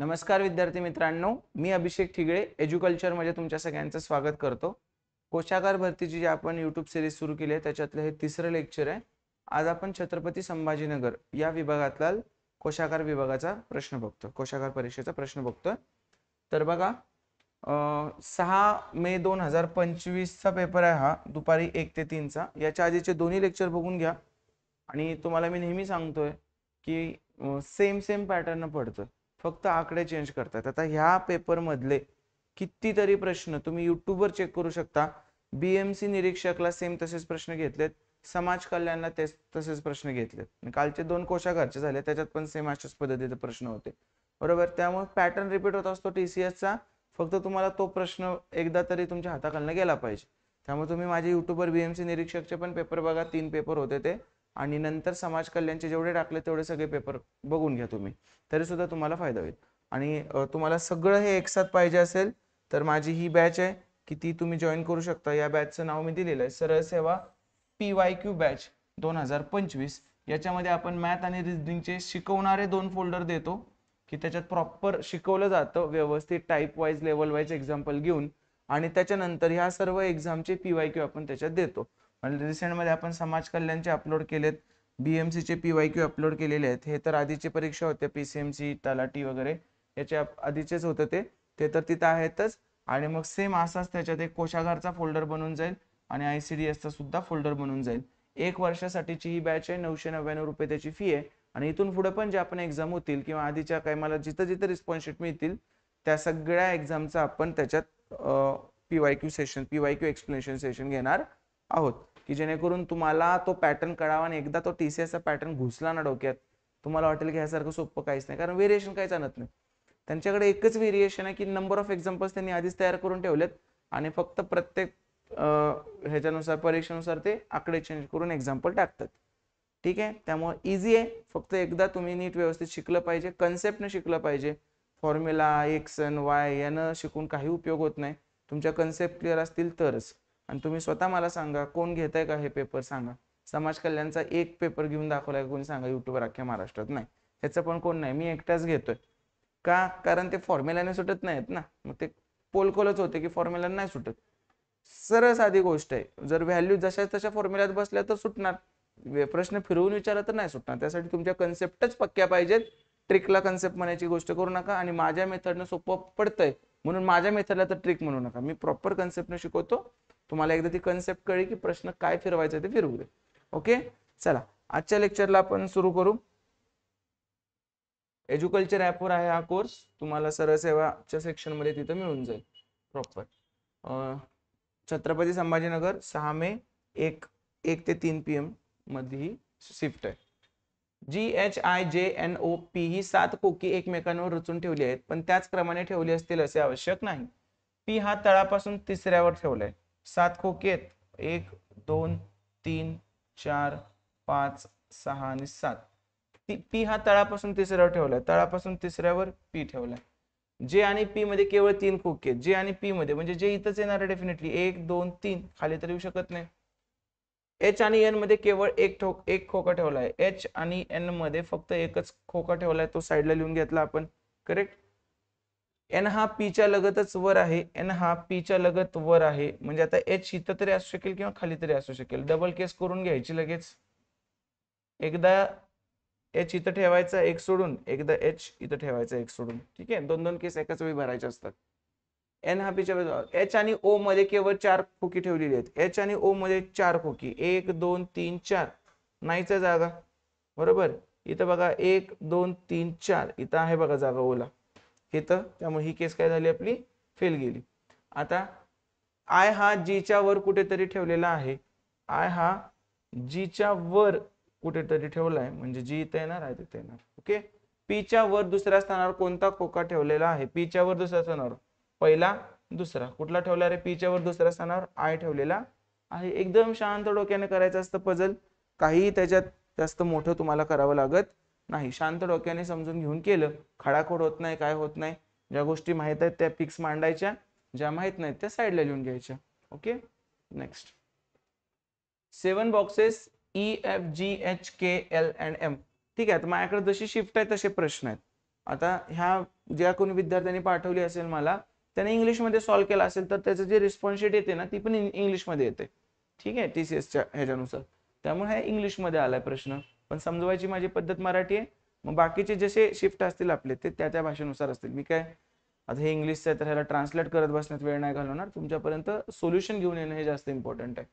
नमस्कार विद्यार्थी मित्रांनो, मी अभिषेक ठिगळे एज्युकल्चर मध्ये तुमच्या सगळ्यांचं स्वागत करतो। कोशागार भरतीची जी आपण यूट्यूब सिरीज सुरू केली आहे त्याच्यातलं हे तिसरं लेक्चर आहे। आज आपण छत्रपती संभाजीनगर या विभागातला कोशागार विभागाचा प्रश्न बघतो, कोशागार परीक्षेचा प्रश्न बघतो। तर बघा 6 मे 2025 चा पेपर आहे हा, दुपारी 1 ते 3 चा। याच्या आधीचे दोन्ही लेक्चर बघून घ्या आणि तुम्हाला मी नेहमी सांगतोय की सेम पॅटर्न पडतं, फक्त आकडे चेंज करतात। आता ह्या पेपर मधले कितीतरी प्रश्न तुम्ही YouTube वर चेक करू शकता। बीएमसी निरीक्षकला सेम तसेच प्रश्न घेतलेत, समाज कल्याणला तसेच प्रश्न घेतलेत। कालचे दोन कोशागारचे झाले त्याच्यात पण सेम अशाच पद्धतीचे प्रश्न होते, बरोबर। त्यामुळे पॅटर्न रिपीट होत असतो TCS चा, फक्त तुम्हाला तो प्रश्न एकदा तरी तुमच्या हाताखालनं गेला पाहिजे। त्यामुळे तुम्ही माझे YouTube वर बीएमसी निरीक्षकचे पण पेपर बघा, 3 पेपर होते ते, आणि नंतर समाज कल्याणचे जेवढे टाकले तेवढे सगळे पेपर बघून घ्या तुम्ही, तरी सुद्धा तुम्हाला फायदा होईल। आणि तुम्हाला सगळं हे एकसाथ पाहिजे असेल तर माझी ही बॅच आहे की ती तुम्ही जॉईन करू शकता। या बॅचचं नाव मी दिलेलं आहे सरळ सेवा PYQ बॅच 2025। याच्यामध्ये आपण मॅथ आणि रिझनिंगचे शिकवणारे 2 फोल्डर देतो की त्याच्यात प्रॉपर शिकवलं जातं व्यवस्थित, type wise level wise example घेऊन, आणि त्याच्यानंतर ह्या सर्व एक्झामचे PYQ आपण त्याच्यात देतो। म्हणजे रिसेंट मध्ये आपण समाज कल्याणचे अपलोड केलेत, बीएमसी चे PYQ अपलोड केलेले आहेत। हे तर आधीचे परीक्षा होते, PCMC तलाठी वगैरे याच्या आधीचेच होते ते तर तिथं आहेतच। आणि मग सेम असाच त्याच्यात एक कोशागारचा फोल्डर बनून जाईल आणि ICDS चा सुद्धा फोल्डर बनून जाईल। 1 वर्षासाठीची ही बॅच आहे, 999 रुपये त्याची फी आहे। आणि इथून पुढे पण जे आपण एक्झाम होतील किंवा आधीच्या काही मला जिथं रिस्पॉन्स शीट मिळतील त्या सगळ्या एक्झामचा आपण त्याच्यात PYQ session, PYQ explanation session घेणार आहोत, की जेणेकरून तुम्हाला तो पॅटर्न कळावा आणि एकदा तो TCS चा पॅटर्न घुसला ना डोक्यात, तुम्हाला वाटेल की ह्यासारखं सोपं काहीच नाही, कारण व्हेरिएशन काहीच आणत नाही। त्यांच्याकडे एकच व्हेरिएशन आहे की नंबर ऑफ एक्झाम्पल्स त्यांनी आधीच तयार करून ठेवलेत आणि फक्त प्रत्येक ह्याच्यानुसार परीक्षेनुसार ते आकडे चेंज करून एक्झाम्पल टाकतात, ठीक आहे। त्यामुळे इझी आहे, फक्त एकदा तुम्ही नीट व्यवस्थित शिकलं पाहिजे, कन्सेप्टने शिकलं पाहिजे। फॉर्म्युला एक्स आणि वाय यानं शिकून काही उपयोग होत नाही, तुमच्या कन्सेप्ट क्लिअर असतील तरच। आणि तुम्ही स्वतः मला सांगा कोण घेताय का हे पेपर, सांगा। समाज कल्याणचा एक पेपर घेऊन दाखवलाय कोणी, सांगा युट्यूबवर अख्ख्या महाराष्ट्रात? नाही, ह्याचं पण कोण नाही, मी एकटाच घेतोय। का? कारण ते फॉर्म्युलाने सुटत नाहीत ना, मग ते पोलकोलच होते की फॉर्म्युला नाही सुटत। सरळ साधी गोष्ट आहे, जर व्हॅल्यू जशा तशा फॉर्म्युल्यात बसल्या तर सुटणार, प्रश्न फिरवून विचारला तर नाही सुटणार। त्यासाठी तुमच्या कन्सेप्टच पक्क्या पाहिजेत, ट्रिकला कन्सेप्ट म्हणायची गोष्ट करू नका। आणि माझ्या मेथडनं सोपं पडतंय म्हणून माझ्या मेथडला तर ट्रिक म्हणू नका, मी प्रॉपर कन्सेप्टने शिकवतो। तुम्हाला एकदा ती कन्सेप्ट कळली की प्रश्न काय फिरवायचा ते फिरवू दे, ओके। चला आजच्या लेक्चरला आपण सुरू करू। एज्युकल्चर ॲपवर आहे हा कोर्स, तुम्हाला सरळ सेवाच्या सेक्शन मध्ये तिथं मिळून जाईल प्रॉपर। छत्रपती संभाजीनगर 6 मे 1 ते 3 PM मध्ये ही शिफ्ट आहे। GHIJNOP ही 7 खोकी एकमेकांवर रचून ठेवली आहेत, पण त्याच क्रमाने ठेवली असतील असे आवश्यक नाही। P हा तळापासून तिसऱ्यावर ठेवलाय। 7 खोकी आहेत, 1 2 3 4 5 6 आणि 7। P हा तळापासून तिसऱ्यावर ठेवलाय, तळापासून तिसऱ्यावर P ठेवलाय। J आणि P मध्ये केवळ 3 खोके आहेत, J आणि P मध्ये, म्हणजे J इथंच येणार आहे डेफिनेटली, 1 2 3, खाली तर येऊ शकत नाही। H आणि N मध्ये केवळ एक खोका ठेवलाय, H आणि N मध्ये फक्त एकच खोका ठेवलाय, तो साईडला लिहून घेतला आपण, करेक्ट। N हा P च्या लगतच वर आहे, N हा P च्या लगत वर आहे, म्हणजे आता H इथं तरी असू शकेल किंवा खाली तरी असू शकेल। डबल केस करून घ्यायची लगेच, एकदा H इथं ठेवायचा एक सोडून, एकदा H इथं ठेवायचा एक सोडून, ठीक आहे। 2 केस एकाच वेळी भरायचे असतात। N हा P च्या H आणि O मध्ये केवळ 4 खोकी ठेवलेली आहेत, H आणि O मध्ये 4 खोकी, 1 2 3 4, नाहीच जागा, बरोबर। इथं बघा 1 2 3 4, इथं आहे बघा जागा ओला इथं, त्यामुळे ही केस काय झाली आपली, फेल गेली। आता I हा G च्या वर कुठेतरी ठेवलेला आहे, I हा G च्या वर कुठेतरी ठेवलाय, म्हणजे G इथं येणार आहे तिथे येणार, ओके। P च्या वर दुसऱ्या स्थानावर कोणता खोका ठेवलेला आहे? P च्या वर दुसऱ्या स्थानावर पहिला दुसरा, कुठला ठेवला रे P च्या वर दुसऱ्या स्थानावर? I ठेवलेला आहे। एकदम शांत डोक्याने करायचं असतं पझल, काही त्याच्यात जास्त मोठं तुम्हाला करावं लागत नाही, शांत डोक्याने समजून घेऊन केलं, खडाखोड होत नाही, काय होत नाही। ज्या गोष्टी माहित आहेत त्या फिक्स मांडायच्या, ज्या माहित नाहीत त्या साईडला लिहून घ्यायच्या, ओके। नेक्स्ट 7 बॉक्सेस EFGHKLM, ठीक आहे। माझ्याकडे जशी शिफ्ट आहे तसे प्रश्न आहेत, आता ह्या ज्या कोणी विद्यार्थ्यांनी पाठवली असेल मला, त्याने इंग्लिशमध्ये सॉल्व्ह केला असेल तर त्याचं जे रिस्पॉन्स शीट येते ना ती पण इंग्लिशमध्ये येते. ठीक आहे, TCSच्या ह्याच्यानुसार. त्यामुळे हा इंग्लिशमध्ये आलाय प्रश्न, पण समजवायची माझी पद्धत मराठी आहे. मग बाकीचे जसे शिफ्ट असतील आपले ते त्या त्या भाषेनुसार असतील. मी काय आता हे इंग्लिशचं आहे तर ह्याला ट्रान्सलेट करत बसण्यात वेळ नाही घालवणार. तुमच्यापर्यंत सोल्युशन घेऊन येणं हे जास्त इम्पॉर्टंट आहे.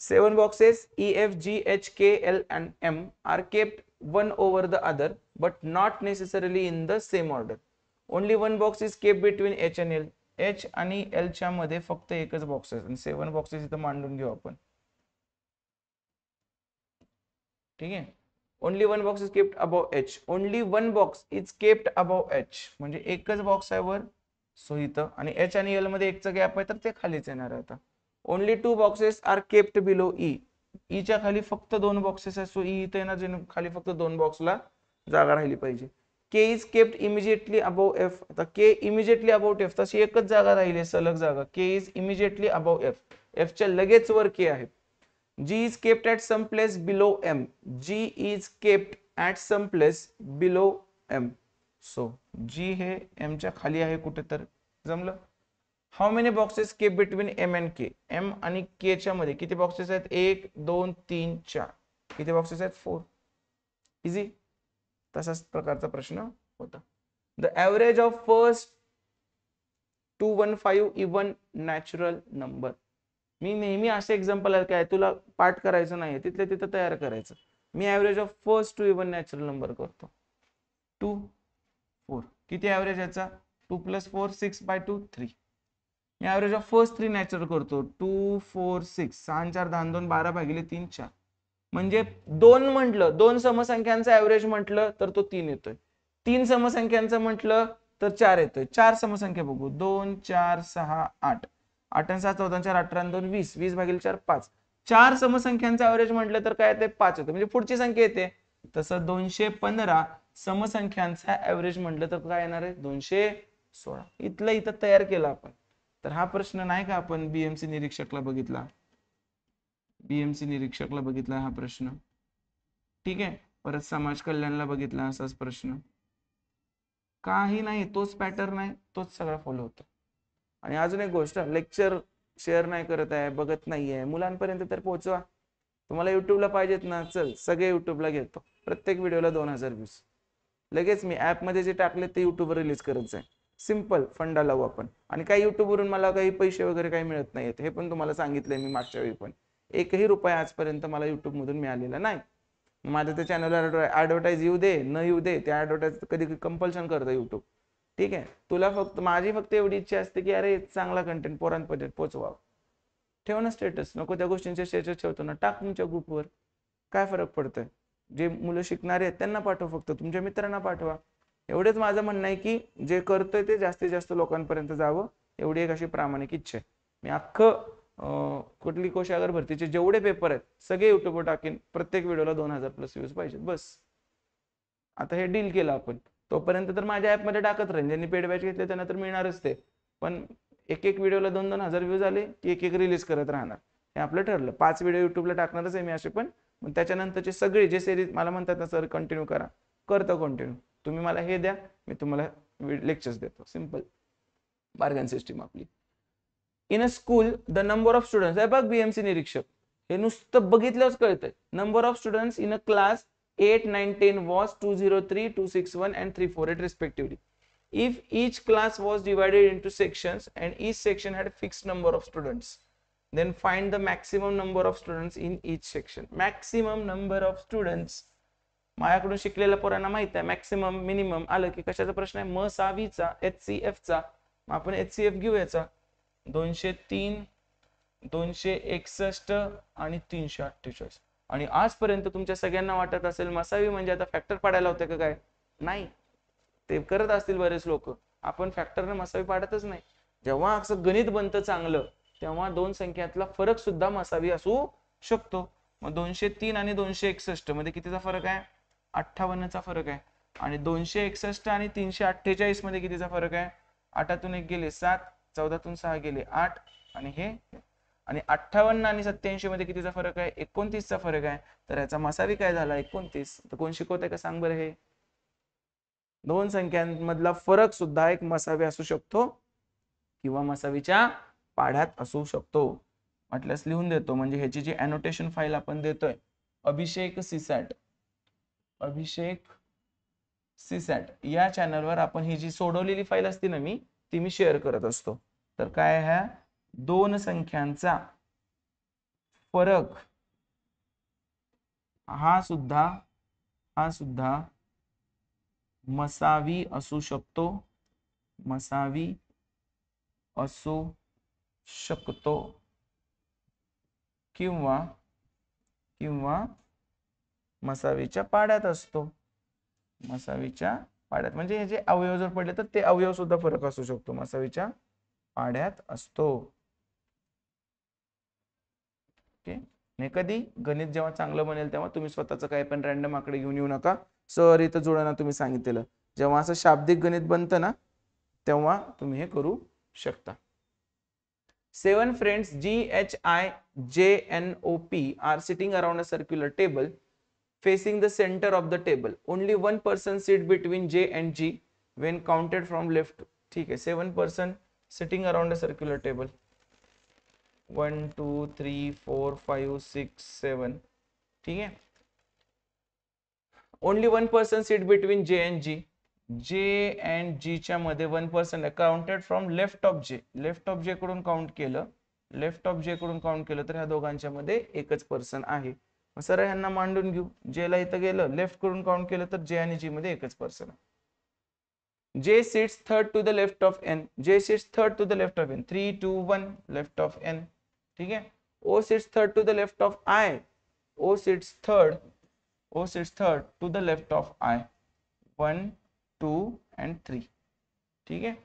7 boxes E, F, G, H, K, L and M are kept one over the other but not necessarily in the same order. Only one box is kept between H and L. H आणि L च्या मध्ये फक्त एकच box आहे आणि 7 boxes इथं मांडून घेऊ आपण. ठीक आहे, only one box is kept above H. Only one box is kept above H म्हणजे एकच बॉक्स आहे वर, सो इथं, आणि H आणि L मध्ये एकचा गॅप आहे तर ते खालीच येणार आहे. आता only 2 boxes are kept below E. E च्या खाली फक्त 2 बॉक्सेस आहेत, सो E इथे येणार, जे खाली फक्त 2 बॉक्सला जागा राहिली पाहिजे. K is kept immediately above F. आता K इमिजिएटली अबव F, तशी एकच जागा राहिली सलग जागा. K is immediately above F. F च्या लगेच वर K आहे. G is kept at some place below M. G is kept at some place below M. So G हे M च्या खाली आहे कुठे तर, जमलं. How many boxes kept between M and K? M आणि K च्या मध्ये किती बॉक्सेस आहेत? 1 2 3 4. किती बॉक्सेस आहेत? 4. इझी. तसाच प्रकारचा प्रश्न होता. The average of first 215 even natural number. मी नेहमी असे एक्झाम्पल आहे काय, तुला पाठ करायचं नाही तिथल्या तिथं तयार करायचं. मी average of first 2 even natural number करतो. 2 4 किती ऍव्हरेज याचा? 2 + 4 6/2 3. मी ऍव्हरेज ऑफ फर्स्ट 3 नॅचरल करतो. 2 4 6 6 4 10 2 12 भागिले 3 4. म्हणजे 2 म्हटलं, 2 समसंख्यांचा ऍव्हरेज म्हटलं तर तो 3 येतोय. 3 समसंख्यांचं म्हटलं तर 4 येतोय. 4 समसंख्या बघू. 2 4 6 8. 8 आणि 6 14 4 18 2 20. 20 भागिले 4 5. 4 समसंख्यांचा ऍव्हरेज म्हटलं तर काय येते? 5 येते. म्हणजे पुढची संख्या येते. तसं 215 समसंख्यांचा ऍव्हरेज म्हटलं तर काय येणार आहे? 216. इथलं इथं तयार केलं आपण. तर हा प्रश्न नाही का आपण BMC निरीक्षकला बघितला, BMC निरीक्षकला बघितला हा प्रश्न. ठीक आहे, परत समाज कल्याणला बघितला असाच प्रश्न. काही नाही, तोच पॅटर्न आहे, तोच सगळा फॉलो होतो. आणि अजून एक गोष्ट, लेक्चर शेअर नाही करत आहे, बघत नाहीये, मुलांपर्यंत तर पोहोचवा. तुम्हाला युट्यूबला पाहिजेत ना, चल सगळे युट्यूबला घेतो, प्रत्येक व्हिडिओला 2000 व्ह्यूज. लगेच मी ऍप मध्ये जे टाकले ते युट्यूबवर रिलीज करत आहे. सिंपल फंडा लावू आपण. आणि काही युट्यूबवरून मला काही पैसे वगैरे काही मिळत नाहीत, हे पण तुम्हाला सांगितलंय मी मागच्या वेळी पण. एकही रुपया आजपर्यंत मला युट्यूब मधून मिळालेला नाही. माझ्या त्या चॅनलवर ऍडव्हर्टाईज येऊ दे न येऊ दे, त्या ऍडव्हर्टाईज कधी कंपल्शन करतं युट्यूब. ठीक आहे, तुला माझी फक्त एवढी इच्छा असते की अरे चांगला कंटेंट पोरांपर्यंत पोचवा. ठेव ना स्टेटस, नको त्या गोष्टींचे स्टेटस ठेवतो ना, टाक तुमच्या ग्रुपवर. काय फरक पडतोय? जे मुलं शिकणारे आहेत त्यांना पाठवा, फक्त तुमच्या मित्रांना पाठवा. एवढेच माझं म्हणणं आहे की जे करतोय ते जास्तीत जास्त लोकांपर्यंत जावं, एवढी एक अशी प्रामाणिक इच्छा आहे. मी अख्खं कुठली कोशागार भरतीचे जेवढे पेपर आहेत सगळे युट्यूबवर टाकेन, प्रत्येक व्हिडिओला 2000+ व्ह्यूज पाहिजेत बस. आता हे डील केलं आपण. तोपर्यंत तर माझ्या ऍपमध्ये टाकत राहील, ज्यांनी पेड बॅच घेतले त्यांना तर मिळणारच ते. पण एक एक व्हिडिओला 2-2 हजार व्ह्यूज आले की एक एक रिलीज करत राहणार, हे आपलं ठरलं. 5 व्हिडिओ युट्यूबला टाकणारच आहे मी असे पण. त्याच्यानंतरचे सगळे जे सिरीज मला म्हणतात ना सर कंटिन्यू करा, करतो कंटिन्यू. तुम्ही मला हे द्या, मी तुम्हाला लेक्चर्स देतो. सिंपल बार्गन सिस्टीम आपली. In a school the number of students, हे बघ BMC निरीक्षक, हे नुसतं बघितल्याच कळतंय. Number of students in a class 8, 9, 10 was 203, 261 and 348 respectively. If each class was divided into sections and each section had a fixed number of students, then find the maximum number of students in each section. Maximum number of students, माझ्याकडून शिकलेल्या पोरांना माहित आहे maximum minimum आलं की कशाचा प्रश्न आहे? मसावीचा, HCF चा. आपण HCF घेऊ याचा. 203, 261 आणि 348. आणि आजपर्यंत तुमच्या सगळ्यांना वाटत असेल मसावी म्हणजे आता फॅक्टर पाडायला होते का काय? नाही, ते करत असतील बरेच लोक. आपण फॅक्टरने मसावी पाडतच नाही. जेव्हा असं गणित बनतं चांगलं तेव्हा दोन संख्यातला फरक सुद्धा मसावी असू शकतो. मग 203 आणि 261 मध्ये कितीचा फरक आहे? 58चा फरक आहे. आणि 261 आणि 348 मध्ये कितीचा फरक आहे? 8तून 1 गेले 7, 14तून 6 गेले 8 आणि हे. आणि 58 आणि 87 मध्ये कितीचा फरक आहे? 29चा फरक आहे. तर याचा मसावी काय झाला? 29. तर कोण शिकवतंय का सांग बरं हे? दोन संख्यांमधला फरक सुद्धा एक मसावी असू शकतो किंवा मसावीच्या पाढ्यात असू शकतो. म्हटल्यास लिहून देतो, म्हणजे ह्याची जी अॅनोटेशन फाईल आपण देतोय, अभिषेक सीसॅट, अभिषेक सीसॅट या चॅनलवर आपण ही जी सोडवलेली फाईल असते ना ती मी शेअर करत असतो. तर काय, ह्या दोन संख्यांचा फरक हा सुद्धा मसावी असू शकतो, मसावी असू शकतो किंवा मसावीच्या पाड्यात असतो. मसावीच्या पाड्यात म्हणजे हे जे अवयव जर पडले तर ते अवयव सुद्धा फरक असू शकतो, मसावीच्या पाड्यात असतो. ओके. ने कधी गणित जेव्हा चांगलं बनेल तेव्हा तुम्ही स्वतःचं काही पण रॅन्डम आकडे घेऊन येऊ नका. सर इथं जुळना तुम्ही सांगितलेलं. जेव्हा असं शाब्दिक गणित बनतं ना तेव्हा तुम्ही हे करू शकता. 7 friends GHIJNOP are sitting around a circular table facing the center of the table. Only one person sit between J and G when counted from left. ठीक है, 7 person sitting around a circular table. 1 2 3 4 5 6 7. ठीक है. Only one person sit between J and G. J and G च्या मध्ये 1 person counted from left of J. Left of J कडून count केलं, left of J कडून count केलं तर ह्या दोघांच्या मध्ये एकच पर्सन आहे. सर ह्यांना मांडून घेऊ. J ला इथं गेलं, लेफ्ट कडून काउंट केलं तर J आणि G मध्ये एकच पर्सन आहे. J sits third to the left of N. J sits third to the left of N. 3 2 1 left of N. ठीक है. O sits third to the left of I. O sits third to the left of I. 1 2 and 3. ठीक है.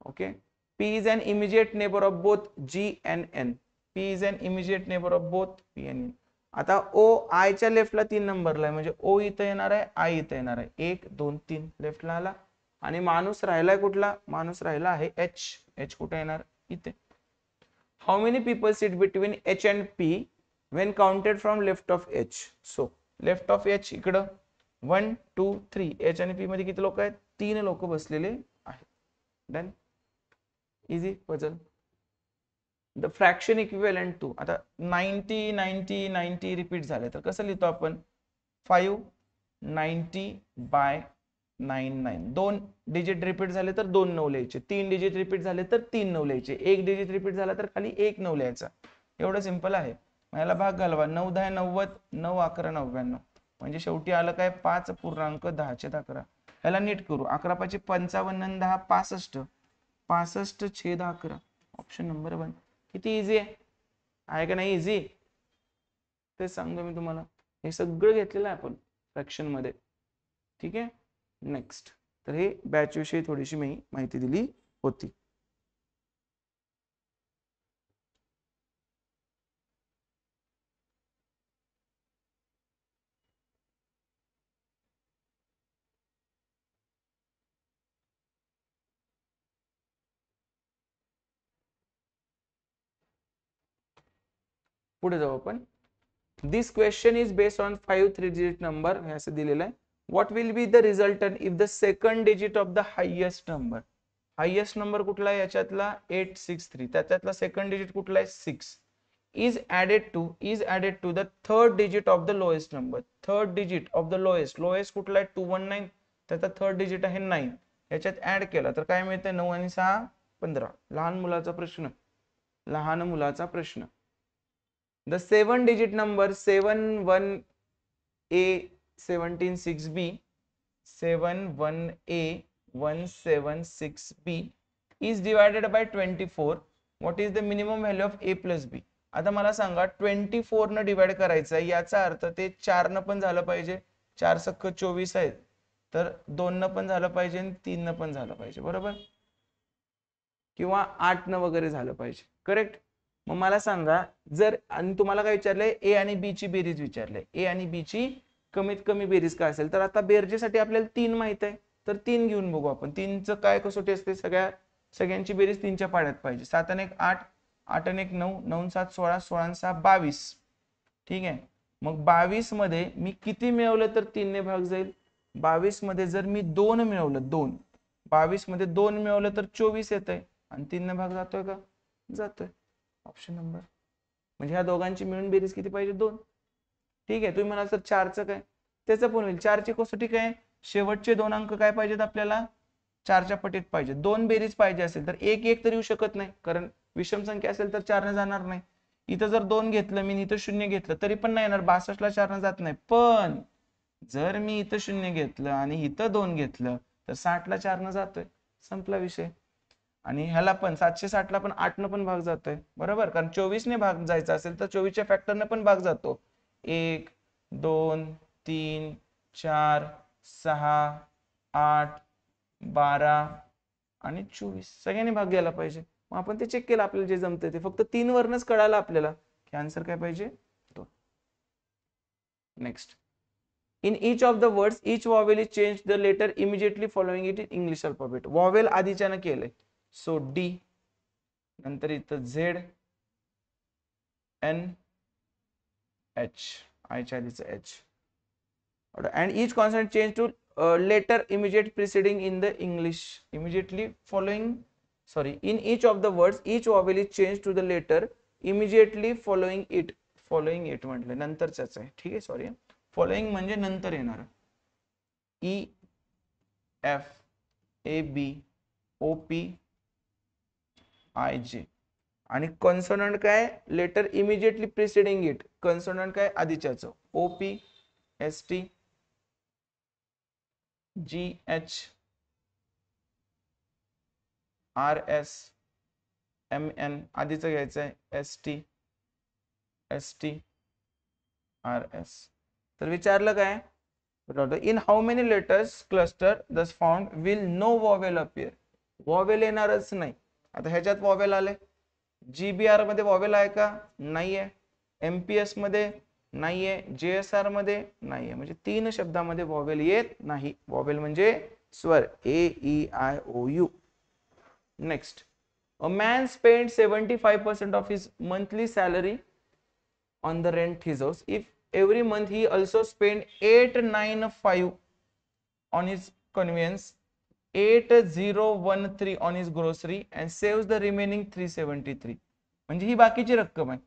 Okay. P is an immediate neighbor of both G and N. P is an immediate neighbor of both P and N. आता O I च्या लेफ्टला 3 नंबरला आहे, म्हणजे O इथं येणार आहे, I इथं येणार आहे. 1 2 3 लेफ्टला आला. आणि माणूस राहिलाय कुठला? माणूस राहिला आहे H. H कुठे येणार? इथे. How many people sit between H and P when counted from left of H? So left of H इकडं 1 2 3. H आणि P मध्ये किती लोक आहेत? 3 लोक बसलेले आहेत. Done. Easy puzzle. The fraction equivalent to, आता 90 90 90 रिपीट झाले तर कसं लिहितो आपण? 5 90 बाय 99. 2 डिजिट रिपीट झाले तर 2 9 लिहायचे, 3 डिजिट रिपीट झाले तर 3 9 लिहायचे, 1 डिजिट रिपीट झाला तर खाली 1 9 लिहायचा. एवढं सिंपल आहे. याला भाग घालवा. 9 10 90, 9 11 99, म्हणजे शेवटी आलं काय? 5.10 ह्याला नीट करू. 11 5 55 आणि 10 65, 65/11. Option number 1. किती इझी आहे का नाही? इझी. ते सांगतो मी तुम्हाला. हे सगळं घेतलेलं आहे आपण फ्रॅक्शन मध्ये. ठीक आहे. नेक्स्ट. तर हे बॅच विषयी थोडीशी मी माहिती दिली होती. पुढे जाऊ आपण. This question is based on 5 3-digit number. हे असं दिलेलं आहे. What will be the resultant if the second digit of the highest number. Highest number कुठला आहे याच्यातला? 863. त्याच्यातला सेकंड डिजिट कुठला आहे? 6. is added to the third digit of the lowest number. Third digit of the lowest कुठला आहे? 219. त्याचा third digit आहे 9. याच्यात ऍड केला तर काय मिळते? 9 आणि 6 15. लहान मुलाचा प्रश्न. The 7-digit number 71A176B 71A176B is divided by 24. What is the minimum value of A plus B? आता मला सांगा 24 न डिवाइड करायचं आहे, याचा अर्थ ते 4 न पण झालं पाहिजे. 4 सख्ख 24 आहेत, तर 2 न पण झालं पाहिजे आणि 3 न पण झालं पाहिजे. बरोबर. किंवा 8 न वगैरे झालं पाहिजे. करेक्ट. मग मला सांगा, जर आणि तुम्हाला काय विचारलंय? ए आणि बी ची बेरीज विचारलंय. ए आणि बी ची कमीत कमी बेरीज काय असेल? तर आता बेरजेसाठी आपल्याला 3 माहित आहे, तर 3 घेऊन बघू आपण. 3चं काय कसोटी असते? सगळ्यांची बेरीज 3च्या पाड्यात पाहिजे. 7 आणि 1 8, 8 आणि 1 9, 9 7 16, 16 आणि 6 22. ठीक आहे. मग 22 मध्ये मी किती मिळवलं तर 3 ने भाग जाईल? 22 मध्ये जर मी 2 मिळवलं, 2 22 मध्ये 2 मिळवलं तर 24 येतंय आणि 3 ने भाग जातोय का? जातोय. Option number. म्हणजे ह्या दोघांची मिळून बेरीज किती पाहिजे? 2. ठीक आहे. तुम्ही म्हणाल सर 4चं काय? त्याचं पण होईल. 4ची कसोटी काय? शेवटचे 2 अंक काय पाहिजेत आपल्याला? 4च्या पटीत पाहिजे. 2 बेरीज पाहिजे असेल तर 1 1 तर येऊ शकत नाही, कारण विषम संख्या असेल तर 4 ने जाणार नाही. इथं जर 2 घेतलं मी, इथं 0 घेतलं तरी पण नाही येणार. 62 ला 4 ने जात नाही. पण जर मी इथं 0 घेतलं आणि इथं 2 घेतलं तर 60 ला 4 ने जातोय. संपला विषय. आणि ह्याला पण 760 ला पण 8 न पण भाग जातोय, बरोबर, कारण 24 ने भाग जायचा असेल तर 24च्या फॅक्टरने पण भाग जातो. 1 2 3 4 6 8 12 आणि 24 सगळ्यांनी भाग घ्यायला पाहिजे. मग आपण ते चेक केलं, आपल्याला जे जमतंय ते फक्त 3 वरनच कळालं आपल्याला की आन्सर काय पाहिजे. Next. In each of the words, each vowel is changed the letter immediately following it in English alphabet. Vowel आधीच्यानं केलंय. So D, नंतर इथं Z, N, H, आयच्या आधीचं H. And each consonant changed to letter immediate preceding in the English. Immediately following, sorry, in each of the words, each vowel is changed to the letter immediately following it. Following it म्हटलं नंतरच आहे. ठीक आहे, sorry. Following म्हणजे नंतर येणार. E, F, A, B, O, P, I, J. आणि consonant काय? Letter immediately preceding it. Consonant काय? आधीच्याचं. O, P, S, T, G, H, R, S, M, N. आधीचं घ्यायचं आहे. S, T, S, T, R, S. तर विचारलं काय? In how many letters cluster thus found will no vowel appear? vowel येणारच नाही. आता ह्याच्यात vowel आले. GBR मध्ये vowel आहे का? नाहीये. MPS मध्ये नाहीये. JSR मध्ये नाहीये. म्हणजे 3 शब्दामध्ये vowel येत नाही. vowel म्हणजे स्वर A, E, I, O, U. Next. A man spent 75% of his monthly salary on the rent his house. If every month he also spend 895 on his convenience, 8013 on his grocery and saves the remaining 373. म्हणजे ही बाकीची रक्कम आहे.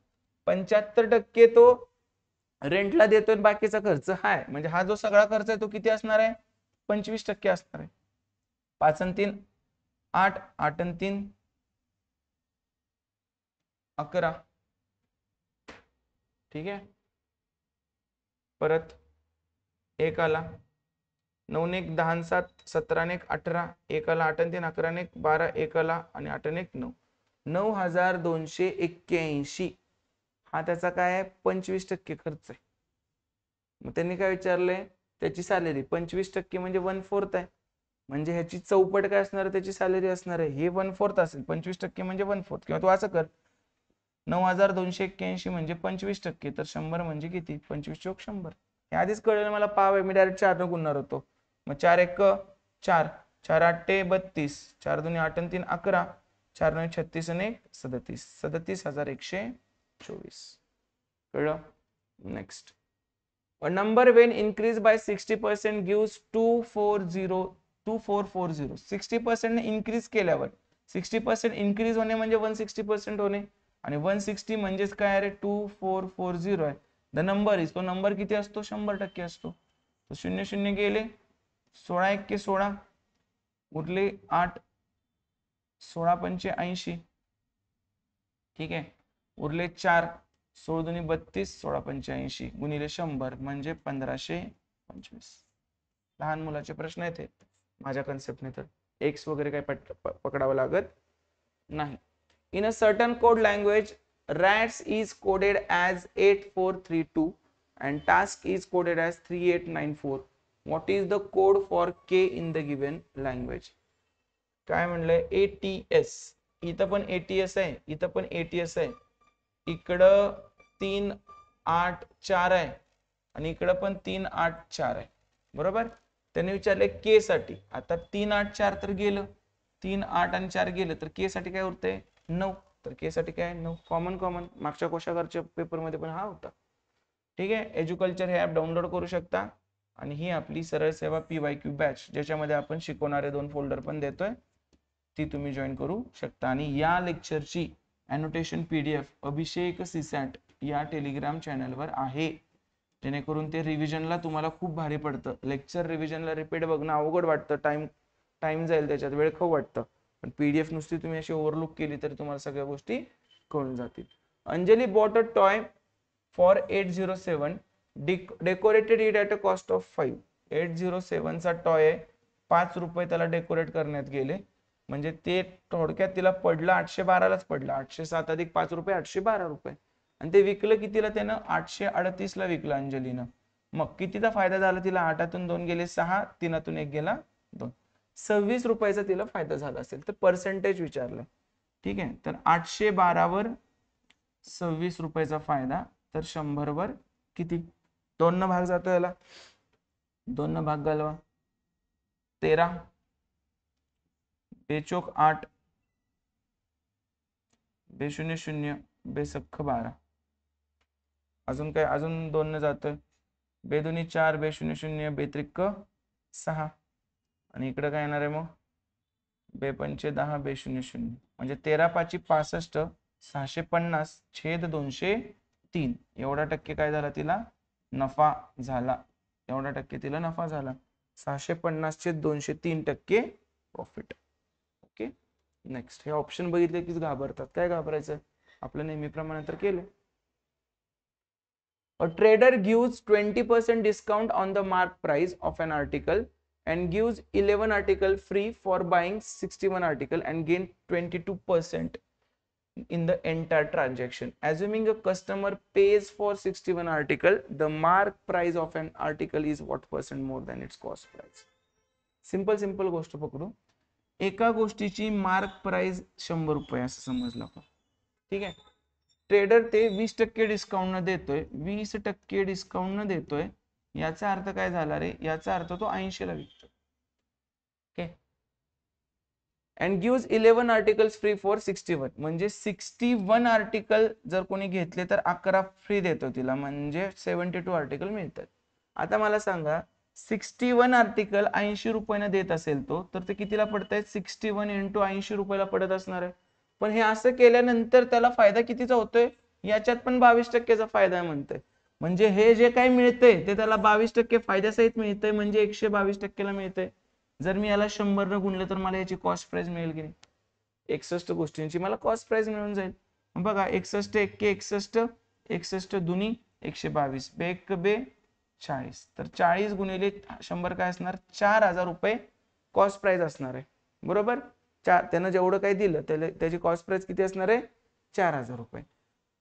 75% तो रेंटला देतोय, बाकीचा खर्च हाय. म्हणजे हा जो सगळा खर्च आहे तो किती असणार आहे? 25% असणार आहे. 5 आणि 3 8, 8 आणि 3 11. ठीक आहे. परत 1 आला, 9 ने 1 10 7 17 ने 1 18, 1 आला, 8 आणि 3 11 ने 1 12, 1 आला आणि 8 आणि 1 9. 9281. हा त्याचा काय आहे? 25% खर्च आहे. मग त्यांनी काय विचारलंय? त्याची सॅलरी 25% म्हणजे 1/4 आहे. म्हणजे ह्याची चौपट काय असणार आहे? त्याची सॅलरी असणार आहे. हे 1/4 असेल. 25% म्हणजे 1/4. किंवा तू असं कर, 9281 म्हणजे 25%. तर 100 म्हणजे किती? 25 चोक 100. हे आधीच कळलं मला. पाव आहे, मी डायरेक्ट 4 न गुणणार होतो. मग 4 1 4, 4 8 32, 4 2 8 आणि 3 11, 4 9 36 आणि 1 37. 37,124. कळलं? Next. A number when increased by 60% gives 2440. 60% ने इन्क्रीज केल्यावर, 60% इन्क्रीज होणे म्हणजे 160% होणे, आणि 160 म्हणजेच काय रे? 2440 आहे. द नंबर इज, तो नंबर किती असतो? 100% असतो. तो 0 0 गेले, 16 1 16, उरले 8, 16 पंचे 80. ठीक आहे. उरले 4, 16 दुनी 32, 16 पंचे 80 गुणिले 100 म्हणजे 1525. लहान मुलाचे प्रश्न येते माझ्या कन्सेप्टने, तर एक्स वगैरे काय पकडावं लागत नाही. In a certain code language, rats is coded as 8432 and task is coded as 3894. What is the code for K in the given language? काय म्हणलंय? ATS. इथं पण ATS आहे, इथं पण ATS आहे. इकडं 3 8 4 आहे आणि इकडं पण 3 8 4 आहे, बरोबर. त्याने विचारले K साठी. आता 3 8 4 तर गेलं, 3 8 आणि 4 गेलं, तर K साठी काय उरतंय? 9. तर K साठी काय? 9. कॉमन मागच्या कोशागारच्या पेपर मध्ये पण हा होता. ठीक आहे. एज्युकल्चर हे ऍप डाउनलोड करू शकता. आणि ही आपली सरळ सेवा PYQ बॅच, ज्याच्यामध्ये आपण शिकवणारे 2 फोल्डर पण देतोय, ती तुम्ही जॉईन करू शकता. आणि या लेक्चरची अनोटेशन PDF अभिषेक सीसॅट या टेलिग्राम चॅनलवर आहे, जेणेकरून ते रिव्हिजनला तुम्हाला खूप भारी पडतं. लेक्चर रिव्हिजनला रिपीट बघणं अवघड वाटतं, टाइम जाईल त्याच्यात, वेळ खूप वाटतं. पण PDF नुसती तुम्ही अशी ओव्हरलुक केली तरी तुम्हाला सगळ्या गोष्टी कळून जातील. Anjali bought a toy for 807, decorated it at a cost of 5. 807 चा टॉय आहे, 5 रुपये त्याला डेकोरेट करण्यात गेले, म्हणजे ते थोडक्यात तिला पडलं 812लाच पडलं. 807 अधिक 5 रुपये 812 रुपये. आणि ते विकलं कितीला त्यानं? 838ला विकलं अंजलीनं. मग कितीचा फायदा झाला तिला? 8तून 2 गेले 6, 3तून 1 गेला 2, 26 रुपयाचा तिला फायदा झाला असेल. तर पर्सेंटेज विचारलं. ठीक आहे, तर 812 वर 26 रुपयाचा फायदा, तर 100 वर किती? 2 न भाग जातो याला, 2 न भाग घालवा. 13 बेचोक 8, बेशून्य 0, बेसख्ख 12. अजून काय? अजून 2 न जातोय. बेदुनी 4, बेशून्य 0, बेत्रिक्क 6. आणि इकडे काय येणार आहे मग? बेपंचे 10, बेशून्य 0, म्हणजे 13 5 65, 650 छेद 203. एवढा टक्के काय झाला तिला? नफा झाला. एवढा टक्के तिला नफा झाला. 650 छेद 203% प्रॉफिट. Okay, next. हे ऑप्शन बघितले की घाबरतात. काय घाबरायचं? आपलं नेहमीप्रमाणे तर केलं. A trader gives 20% discount on the mark price of an article and gives 11 article free for buying 61 article and gain 22% in the entire transaction. Assuming a customer pays for 61 article, the mark price of an article is what percent more than its cost price? Simple गोष्ट पकडू. एका गोष्टीची mark price 100 रुपये असं समजलं का? ठीक आहे. ट्रेडर ते 20% डिस्काउंट न देतोय, 20% डिस्काउंट न देतोय. याचा अर्थ काय झाला रे? याचा अर्थ तो 80ला विकतो. Okay. And gives 11 articles free for 61, म्हणजे 61 आर्टिकल जर कोणी घेतले तर 11 फ्री देतो तिला, म्हणजे 72 आर्टिकल मिळतात. आता मला सांगा, 61 आर्टिकल 80 रुपयाने देत असेल तो, तर ते कितीला पडतायत? 61 × 80 रुपयाला पडत असणार आहे. पण हे असं केल्यानंतर त्याला फायदा कितीचा होतोय? याच्यात पण 22%चा फायदा आहे म्हणतोय. म्हणजे हे जे काही मिळतंय ते त्याला 22% फायद्यासहित मिळतंय, म्हणजे 122%ला मिळतंय. जर मी याला 100 न गुणलं तर मला याची कॉस्ट प्राइस मिळेल की नाही? 61 गोष्टींची मला कॉस्ट प्राइस मिळून जाईल. बघा, 61 एक्के 61, 61 दुनी 122, बेक बे 40. तर 40 गुणिले 100 काय असणार? 4000 रुपये कॉस्ट प्राइस असणार आहे. बरोबर? त्यानं जेवढं काही दिलं त्याची कॉस्ट प्राइस किती असणार आहे? 4000 रुपये.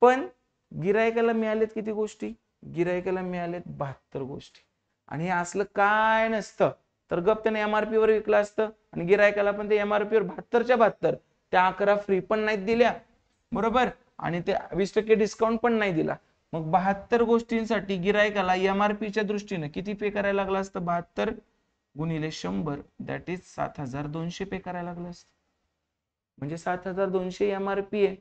पण गिरायकाला मिळालेत किती गोष्टी? गिरायकाला मिळालेत 72 गोष्टी. आणि हे असलं काय नसतं तर गप त्याने MRP वर विकलं असतं, आणि गिरायकाला पण ते MRP वर 72च्या 72, त्या 11 फ्री पण नाहीत दिल्या, बरोबर, आणि ते 20% डिस्काउंट पण नाही दिला. मग 72 गोष्टींसाठी गिरायकाला MRPच्या दृष्टीने किती पे करायला लागलं असतं? 72 गुणिले 100, दॅट इज 7200 पे करायला लागलं असतं. म्हणजे 7200 MRP आहे,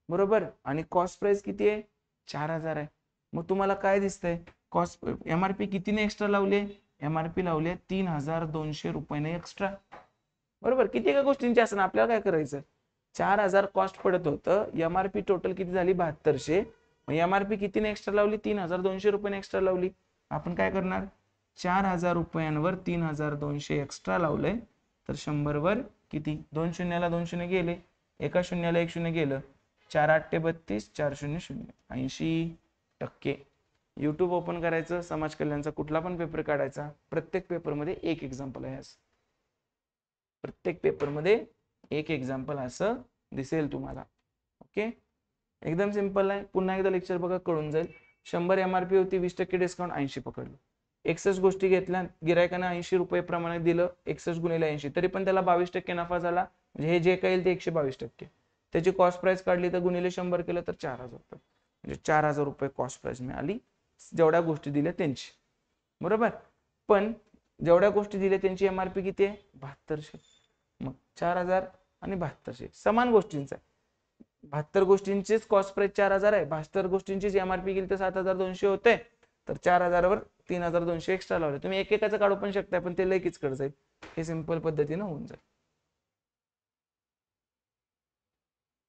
बरोबर, आणि कॉस्ट प्राइस किती आहे? 4000 आहे. मग तुम्हाला काय दिसतंय? कॉस्ट MRP कितीने एक्स्ट्रा लावले? MRP लावले 3200 रुपयाने एक्स्ट्रा, बरोबर. किती का गोष्टींची असं आपल्याला काय करायचं? 4000 कॉस्ट पडत होतं, MRP टोटल किती झाली? 7200. मग MRP कितीने एक्स्ट्रा लावली? 3200 रुपयाने एक्स्ट्रा लावली. आपण काय करणार? 4000 रुपयांवर 3200 एक्स्ट्रा लावलंय, तर 100 वर किती? 2 शून्याला 2 शून्य गेले, एका शून्याला 1 शून्य गेलं, 4 8 32, 4 0 0, 80%. युट्यूब ओपन करायचं, समाज कल्याणचा कुठला पण पेपर काढायचा, प्रत्येक पेपरमध्ये एक एक्झाम्पल आहे. प्रत्येक पेपरमध्ये एक एक्झाम्पल असं दिसेल तुम्हाला. ओके, एकदम सिंपल आहे. पुन्हा एकदा लेक्चर बघा, कळून जाईल. 100 MRP होती, 20% डिस्काउंट, 80 पकडलं. 61 गोष्टी घेतल्या, गिरायकाने 80 रुपये प्रमाणे दिलं, 61 गुणिले 80, तरी पण त्याला 22% नफा झाला. म्हणजे हे जे काही ते 122%. त्याची कॉस्ट प्राइस काढली तर गुणिले 100 केलं तर 4000 रुपये, म्हणजे 4000 रुपये कॉस्ट प्राइस मिळाली जेवढ्या गोष्टी दिल्या त्यांची, बरोबर. पण जेवढ्या गोष्टी दिल्या त्यांची MRP किती आहे? 7200. मग 4000 आणि 7200 समान गोष्टींचा आहे. 72 गोष्टींचीच कॉस्ट प्राइस 4000 आहे, 72 गोष्टींचीच MRP गेली तर 7200 होते. तर 4000 वर 3200 एक्स्ट्रा लावले. तुम्ही एकेकाचं काढू पण शकताय, पण ते लय किचकट जाईल. हे सिंपल पद्धतीने होऊन जाईल.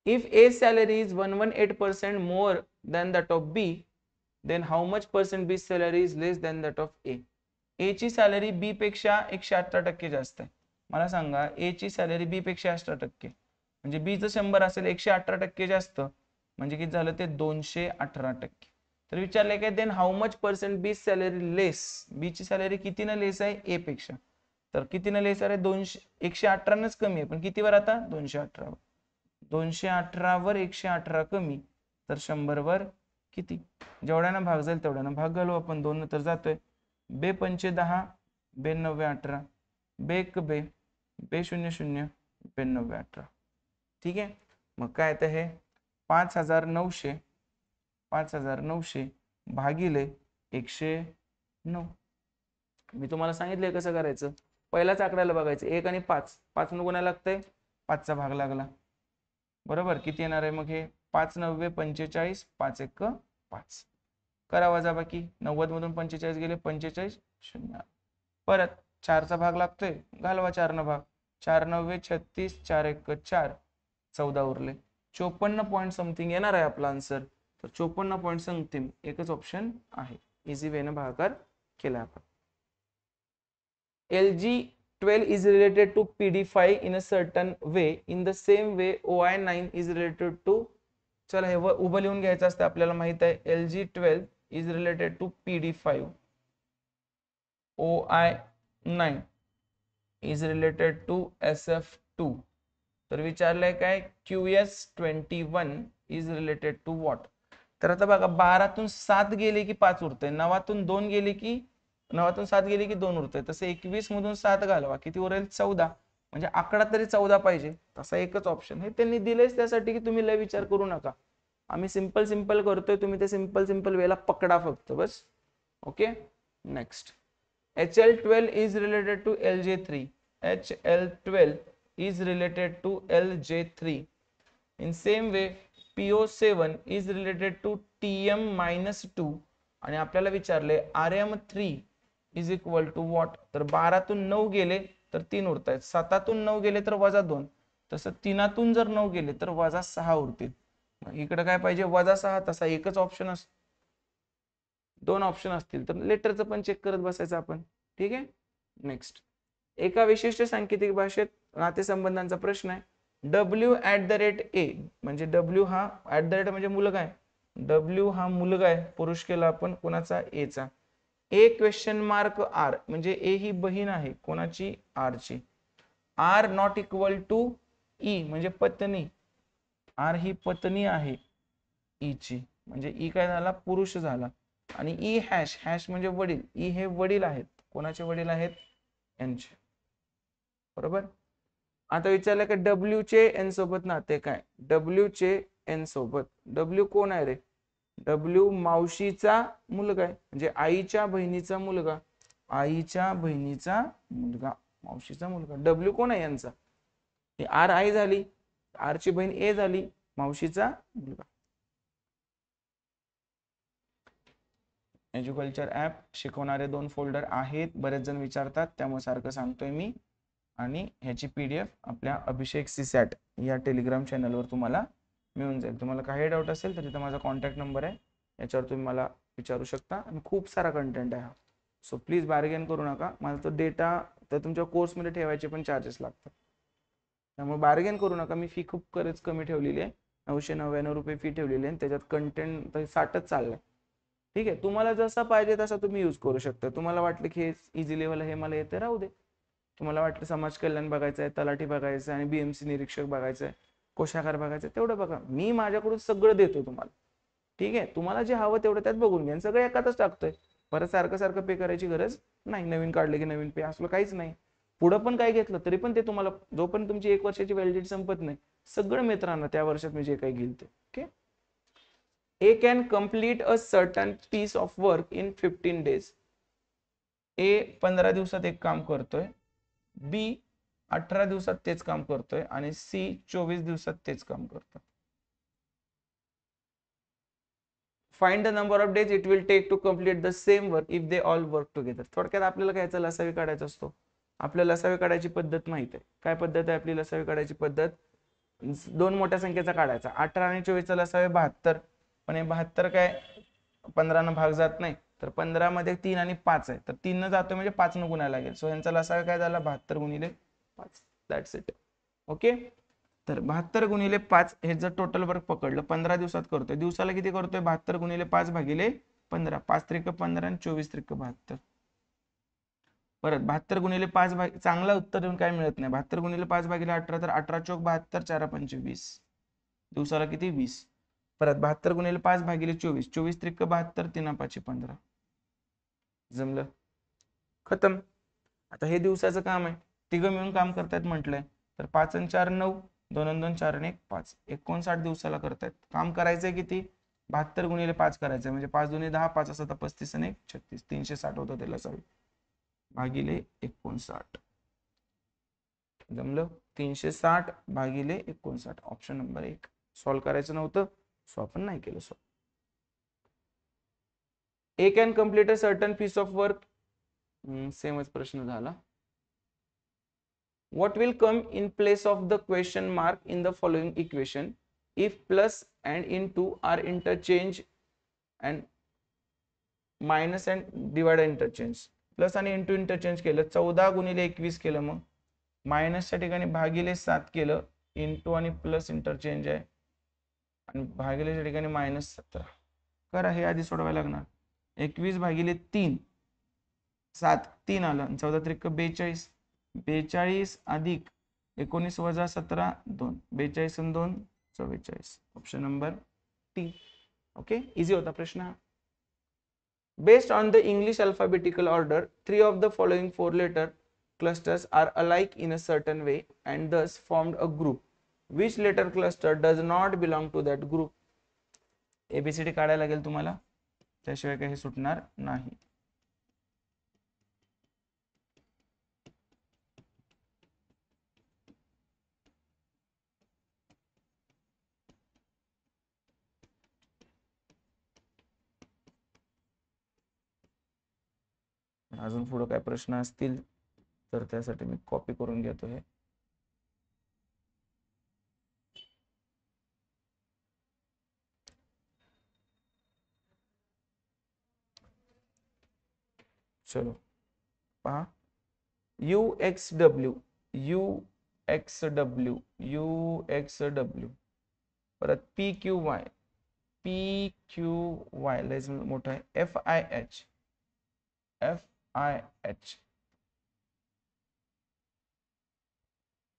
If A salary is 118% more than that of B, then how much percent B salary is less than that of A? A ची सॅलरी B पेक्षा 118% जास्त आहे. मला सांगा A ची सॅलरी B पेक्षा 18%, म्हणजे B चं 100 असेल, 118% जास्त म्हणजे किती झालं ते 218%. तर विचारलंय काय, then how much percent B salary less, B ची सॅलरी कितीनं लेस आहे ए पेक्षा. तर कितीनं लेस आहे, 118नच कमी आहे, पण कितीवर आता 218. 218 वर 118 कमी, तर 100 वर किती, जेवढ्यानं भाग जाईल तेवढ्यानं भाग घालू आपण. 2 तर जातोय, बे 5 10, बे 9 18, बे 1 बे, बे 0 0, बे 9 18. ठीक आहे. मग काय तर हे 5900 भागिले 109. मी तुम्हाला सांगितलंय कसं करायचं. पहिल्याच आकड्याला बघायचं, 1 आणि 5, 5 न गुणायला लागतंय, 5चा भाग लागला, बरोबर. किती येणार आहे मग हे, 5 9 45, 5 1 5. करा वजाबाकी, 90 मधून 45 गेले, 45 0. परत 4चा भाग लागतोय, घालवा 4 न भाग, 4 9 36, 4 1 4, 14 उरले. 54 पॉईंट समथिंग येणार आहे आपला आन्सर. तर 54 पॉईंट समथिंग एकच ऑप्शन आहे. इझी वे न भागाकार केला आपण. LG12 is related to PD5 in a certain way. In the same way OI9 is related to, चला हे उभं लिहून घ्यायचं असतं, आपल्याला माहित आहे LG12 is related to PD5, OI9 is related to SF2. तर विचारलंय काय, QS21 is related to what. तर आता बघा 12तून 7 गेले की 5 उरते, 9तून 2 गेले की 9तून 7 गेले की 2 उरते. तसे 21 मधून 7 घालवा, किती उरेल 14, म्हणजे आकडा तरी 14 पाहिजे. तसा एकच ऑप्शन हे त्यांनी दिलेच त्यासाठी की तुम्ही लय विचार करू नका. आम्ही सिंपल करतोय, तुम्ही ते सिंपल वेला पकडा फक्त बस. Okay. Next, HL12 is related to LJ3. HL12 is related to LJ3. In same way PO7 is related to TM-2. आणि आपल्याला विचारले RM3 is equal to what. तर 12तून 9 गेले तर 3 उरतायत, 7तून 9 गेले तर -2, तसं 3तून जर 9 गेले तर -6 उरतील. इकडे काय पाहिजे, -6. तसा एकच ऑप्शन असतो, 2 ऑप्शन असतील तर लेटरचं पण चेक करत बसायचं आपण. ठीक आहे. नेक्स्ट, एका विशिष्ट सांकेतिक भाषेत नातेसंबंधांचा प्रश्न आहे. W@A, म्हणजे W हा @ म्हणजे मुलगा आहे, W हा मुलगा आहे, पुरुष केला आपण कोणाचा, A चा. A ? म्हणजे A ही बहीण आहे कोणाची, R ची. R not equal to E म्हणजे पत्नी, R ही पत्नी आहे E ची, म्हणजे E काय झाला, पुरुष झाला. आणि E# म्हणजे वडील, E हे वडील आहेत, कोणाचे वडील आहेत, यांचे, बरोबर. आता विचारलं की W चे N सोबत नाते काय, W चे N सोबत, W कोण आहे रे, W मावशीचा मुलगा आहे, म्हणजे आईच्या बहिणीचा मुलगा, मावशीचा मुलगा. W कोण आहे यांचा, R आई झाली, R ची बहीण A झाली, मावशीचा मुलगा. एज्युकल्चर ऍप शिकवणारे 2 फोल्डर आहेत, बरेच जण विचारतात त्यामुळे सारखं सांगतोय मी. आणि ह्याची PDF आपल्या अभिषेक CSAT या टेलिग्राम चॅनलवर तुम्हाला मिळून जाईल. तुम्हाला काही डाऊट असेल तर तिथं माझा कॉन्टॅक्ट नंबर आहे, याच्यावर तुम्ही मला विचारू शकता. आणि खूप सारा कंटेंट आहे हा, सो प्लीज बार्गेन करू नका. मला तो डेटा तर तुमच्या कोर्समध्ये ठेवायचे पण चार्जेस लागतात, त्यामुळे बार्गेन करू नका. मी फी खूप कमी ठेवलेली आहे, 999 रुपये फी ठेवलेली आहे, त्याच्यात कंटेंट 60च चाललंय. ठीक आहे. तुम्हाला जसा पाहिजे तसा तुम्ही यूज करू शकता. तुम्हाला वाटलं की हे इझी लेवल हे मला येते, राहू दे. तुम्हाला वाटलं समाज कल्याण बघायचं आहे, तलाठी बघायचं आहे, आणि BMC निरीक्षक बघायचं आहे, कोशागार बघायचं आहे, तेवढं बघा. मी माझ्याकडून सगळं देतो तुम्हाला. ठीक आहे. तुम्हाला जे हवं तेवढं त्यात बघून घ्या, सगळं एकातच टाकतोय. परत सारखं पे करायची गरज नाही. नवीन काढले की नवीन पे असलं काहीच नाही. पुढं पण काय घेतलं तरी पण ते तुम्हाला, जोपर्यंत तुमची 1 वर्षाची व्हॅलिडिटी संपत नाही, सगळं मित्रांना त्या वर्षात मी जे काही घेईल ते. Okay. A can complete a certain piece of work in 15 days. A 15 दिवसात एक काम करतोय, B 18 दिवसात तेच काम करतोय, आणि C 24 दिवसात तेच काम करतोय. Find the number of days it will take to complete the same work if they all work together. थोडक्यात आपल्याला काय याचा लसावी काढायचा असतो. आपल्याला लसावी काढायची पद्धत माहित आहे. काय पद्धत आहे आपली लसावी काढायची पद्धत? दोन मोठ्या संख्येचा काढायचा. 18 आणि 24 लसावे 72. पण हे 72 काय 15 न भाग जात नाही, तर 15 मध्ये 3 आणि 5 आहे, तर 3 न जातो म्हणजे 5 न गुणायला लागेल. सो यांचा लसावा काय झाला 72 गुणिले 5. That's it. ओके. तर 72 गुणिले 5 हे जर टोटल वर्क पकडलं 15 दिवसात करतोय. दिवसाला किती करतोय? 72 गुणिले 5 भागिले 15. 5 त्रिक 15 आणि 24 त्रिक 72. परत 72 गुणिले 5 चांगला उत्तर देऊन काय मिळत नाही. 72 गुणिले 5 भागिले 18 तर 18 चौक 72, 4 पंचे 20. दिवसाला किती? 20. परत 72 गुणिले 5 भागिले 24. 24 त्रिक 72, 3 पाचे 15. जमलं? खतम. आता हे दिवसाचं काम आहे. तिघं मिळून काम करतायत म्हटलंय, तर 5 आणि 4 9, 2 आणि 2 4 आणि 1 5. 59 दिवसाला करतायत. काम करायचंय किती? 72 गुणिले 5 करायचंय, म्हणजे 5 दुने 10, 5 असं तर 35 आणि 1 36. 360 होतं त्याला सॉरी भागिले 59. जमलं? 360 भागिले 59. Option number 1. सॉल्व्ह करायचं नव्हतं, सो आपण नाही केलं solve. A can complete a certain piece of work. सेमच प्रश्न झाला. What will come in place of the question mark in the following equation if plus and into are interchange and minus and divide interchange? Plus आणि into interchange केलं, 14 गुणिले 21 केलं, मग मायनसच्या ठिकाणी भागिले 7 केलं, इंटू आणि प्लस इंटरचेंज आहे, आणि भागिलेच्या ठिकाणी -17. करा, हे आधी सोडवायला लागणार. 21 भागिले 3, 7 3 आलं, 14 त्रिक 42. 42 अधिक 19 वजा 17 2. 42 आणि 2 44. Option number 3. ओके, इझी होता प्रश्न हा. Based on the English alphabetical order, 3 of the following 4-letter clusters are alike in a certain way and thus formed a group. Which letter cluster does not belong to that group? ABCD काढायला लागेल तुम्हाला, त्याशिवाय काही सुटणार नाही. अजून पुढे काय प्रश्न असतील तर त्यासाठी मी कॉपी करून घेतो हे. चलो पहा, UXW UXW UXW, परत PQY PQY लयच मोठा आहे, FIH FIH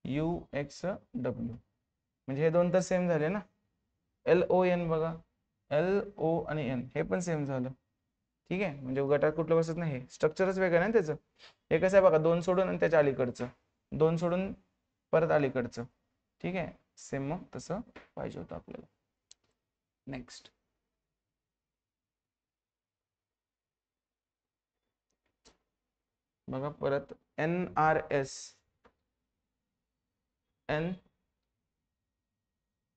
UXW, म्हणजे हे दोन तर सेम झाले ना. LON बघा, LO आणि N हे पण सेम झालं. ठीक आहे, म्हणजे गटात कुठलं बसत नाही, स्ट्रक्चरच वेगळं आहे ना त्याचं. हे कसं आहे बघा, 2 सोडून आणि त्याच्या अलीकडचं, 2 सोडून परत अलीकडचं. ठीक आहे, सेम मग तसं पाहिजे होतं आपल्याला. नेक्स्ट बघा, परत NRS N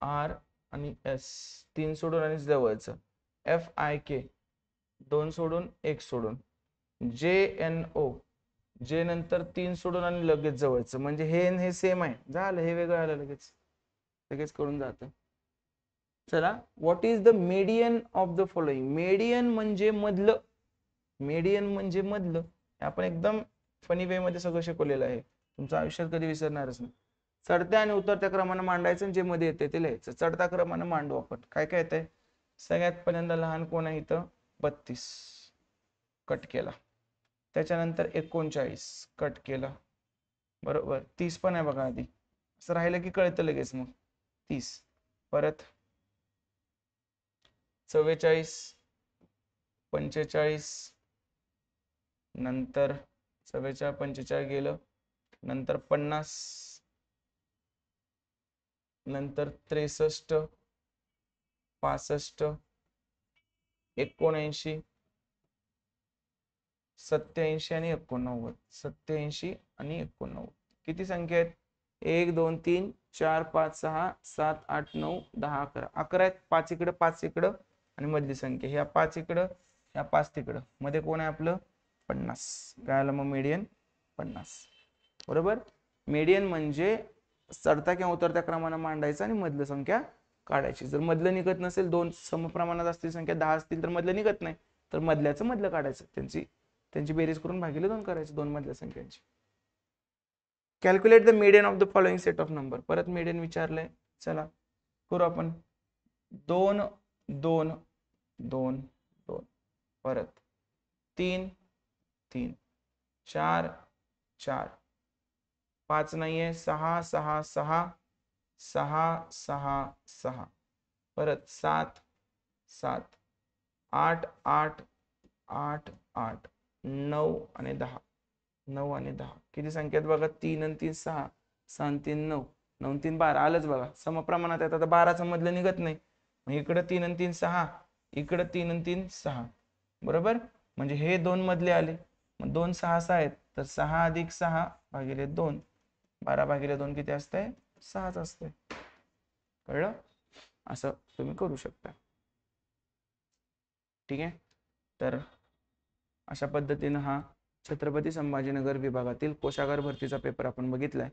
R आणि S 3 सोडून आणि जवळचं, FIK 2 सोडून 1 सोडून, JNO जे नंतर 3 सोडून आणि लगेच जवळचं, म्हणजे हे सेम आहे, झालं, हे वेगळं आलं, लगेच लगेच करून जातं. चला, what is the median of the following? Median म्हणजे मधलं, मीडियन म्हणजे मधलं. आपण एकदम फनी वे मध्ये सगळं शिकवलेलं आहे, तुमच्या आयुष्यात कधी विसरणारच नाही. चढत्या आणि उतरत्या क्रमानं मांडायचं, जे मध्ये येते ते लिहायचं. चढत्या क्रमानं मांडू आपण. काय काय येतंय? सगळ्यात पहिल्यांदा लहान कोण आहे इथं? 32 कट केला. त्याच्यानंतर 39 कट केला, बरोबर. 30 पण आहे बघा आधी, असं राहिलं की कळतं लगेच मग. 30 परत 44 45 नंतर 44 45 गेलं, नंतर 50 नंतर 63 65 79 87 आणि 89. 87 आणि 89 किती संख्या आहेत? 1 2 3 4 5 6 7 8 9 10 11. 11 आहेत. 5 इकडं 5 इकडं, आणि मधली संख्या, ह्या 5 इकडं ह्या 5 तिकडं, मध्ये कोण आहे आपलं 50. काय आलं मग मीडियन 50. बरोबर. मीडियन म्हणजे चढता किंवा उतरत्या क्रमाने मांडायचं आणि मधलं संख्या काढायची. जर मधलं निघत नसेल, दोन समप्रमाणात असतील संख्या 10 असतील तर मधलं निघत नाही, तर मधल्याचं मधलं काढायचं, त्यांची बेरीज करून भागिले 2 करायचं दोन मधल्या संख्यांची. Calculate the median of the following set of number. परत मीडियन विचारलंय, चला करू आपण. 2 2 2 2, परत 3 3, 4 4, 5 नाहीये, 6 6 6 6 6 6, परत 7 7, 8 8 8 8, 9 आणि 10 9 आणि 10. किती संख्या आहेत बघा, 3 आणि 3 6, 6 आणि 3 9, 9 आणि 3 12. आलंच बघा, समप्रमाणात आहेत. आता 12चं मधलं निघत नाही, मग इकडं 3 आणि 3 6, इकडं 3 आणि 3 6. बरोबर. म्हणजे हे 2 मधले आले, मग 2 6 6 आहेत, तर 6 अधिक 6 भागिले 2, 12 भागिले 2 किती असतंय, 6च असतंय. कळलं. असं तुम्ही करू शकता. ठीक आहे. तर अशा पद्धतीनं हा छत्रपती संभाजीनगर विभागातील कोशागार भरतीचा पेपर आपण बघितलाय.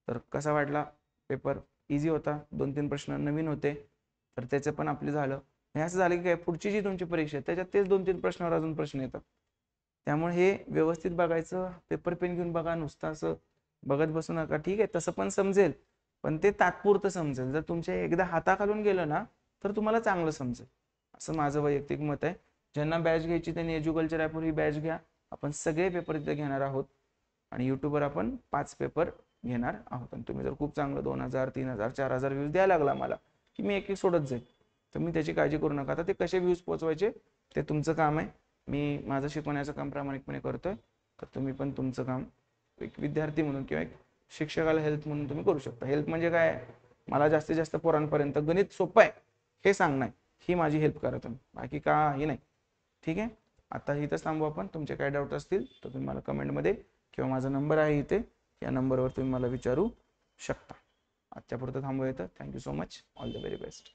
तर कसा वाटला पेपर? इझी होता, 2-3 प्रश्न नवीन होते, तर त्याचं पण आपले झालं. हे असं झालं की काय, पुढची जी तुमची परीक्षा आहे त्याच्यात तेच 2-3 प्रश्नावर अजून प्रश्न येतात. त्यामुळे हे व्यवस्थित बघायचं, पेपर पेन घेऊन बघा, नुसतं असं बघत बसू नका. ठीक आहे, तसं पण समजेल, पण ते तात्पुरतं समजेल. जर तुमच्या एकदा हाताखालून गेलं ना तर तुम्हाला चांगलं समजेल, असं माझं वैयक्तिक मत आहे. ज्यांना बॅच घ्यायची त्यांनी एज्युकल्चर ॲपवर ही बॅच घ्या. आपण सगळे पेपर इथे घेणार आहोत आणि यूट्यूबवर आपण 5 पेपर घेणार आहोत. आणि तुम्ही जर खूप चांगलं 2000 3000 4000 व्ह्यूज द्यायला लागला मला, की मी एक सोडत जाईल, तर मी त्याची काळजी करू नका. आता ते कसे व्ह्यूज पोहोचवायचे ते तुमचं काम आहे. मी माझं शिकवण्याचं काम प्रामाणिकपणे करतोय, तर तुम्ही पण तुमचं काम एक विद्यार्थी म्हणून किंवा एक शिक्षकाला हेल्प म्हणून तुम्ही करू शकता. हेल्प म्हणजे काय, मला जास्तीत जास्त पोरांपर्यंत गणित सोपं आहे हे सांगणं, ही माझी हेल्प करा तुम्ही, बाकी काही नाही. ठीक आहे. आता इथंच थांबू आपण. तुमचे काय डाऊट असतील तर तुम्ही मला कमेंटमध्ये किंवा माझा नंबर आहे इथे, या नंबरवर तुम्ही मला विचारू शकता. आजच्या पुरतं थांबूया इथं. Thank you so much. All the very best.